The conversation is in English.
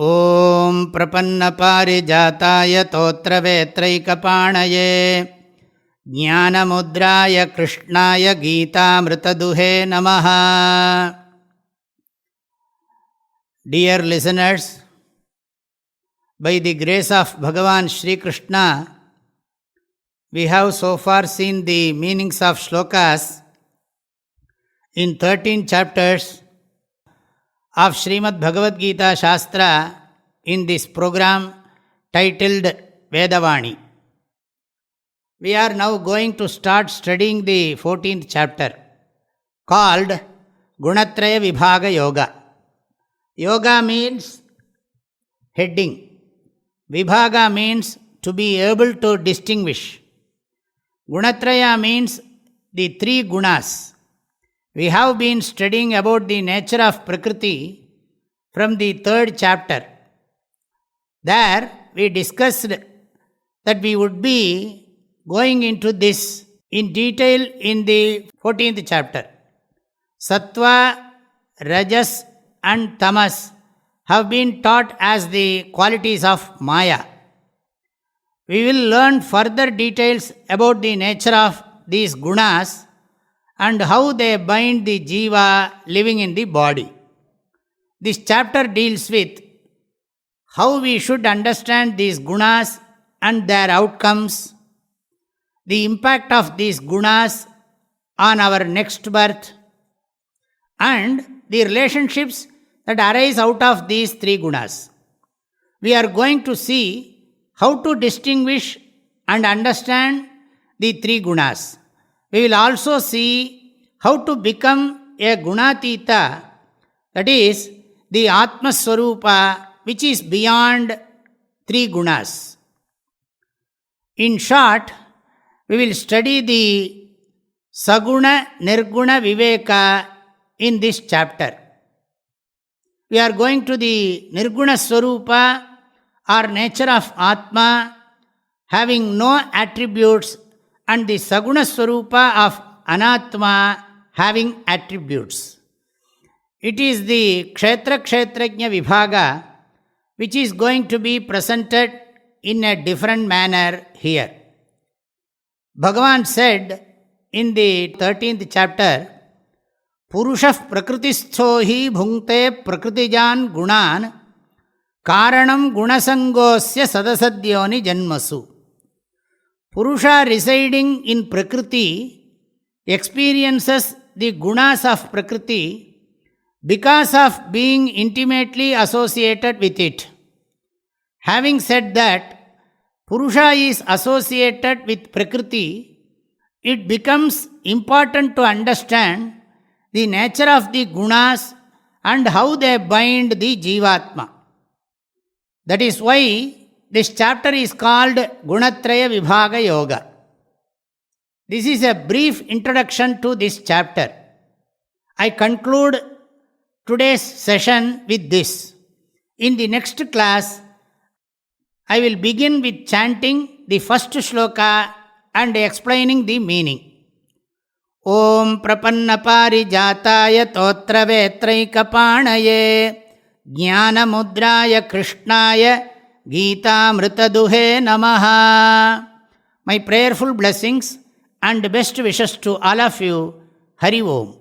ॐ प्रपन्नपारिजाताय तोत्रवेत्रैकपाणये ज्ञानमुद्राय कृष्णाय गीतामृतदुहे नमः. Dear listeners, by the grace of Bhagavan Shri Krishna, we have so far seen the meanings of shlokas in 13 chapters of Srimad Bhagavad Gita Shastra in this program titled Vedavani. We are now going to start studying the 14th chapter called Gunatraya Vibhaga Yoga. Yoga means heading. Vibhaga means to be able to distinguish. Gunatraya means the three gunas. We have been studying about the nature of Prakriti from the 3rd chapter. There we discussed that we would be going into this in detail in the 14th chapter. Sattva, Rajas and Tamas have been taught as the qualities of Maya. We will learn further details about the nature of these gunas and how they bind the jiva living in the body. This chapter deals with how we should understand these gunas and their outcomes, the impact of these gunas on our next birth, and the relationships that arise out of these three gunas. We are going to see how to distinguish and understand the three gunas. We will also see how to become a gunatita, that is, the Atma Swarupa, which is beyond three gunas. In short, we will study the Saguna Nirguna Viveka in this chapter. We are going to the Nirguna Swarupa or nature of Atma having no attributes, and the Saguna Swarupa of Anatma having attributes. It is the Kshetra Kshetrajna Vibhaga which is going to be presented in a different manner here. Bhagavan said in the 13th chapter, Purushah prakristho hi bhunkte prakritijan gunan karanam gunasangosya sadasadyoni janmasu. Purusha residing in Prakriti experiences the gunas of Prakriti because of being intimately associated with it. Having said that, Purusha is associated with Prakriti, it becomes important to understand the nature of the gunas and how they bind the Jivatma. That is why this chapter is called Gunatraya Vibhaga Yoga. This is a brief introduction to this chapter. I conclude today's session with this. In the next class, I will begin with chanting the first shloka and explaining the meaning. Om Prapannaparijataya Totravetraikapanaye Jnana Mudraya Krishnaya Gītāmritaduhe Namaha. My prayerful blessings and best wishes to all of you. Hari Om.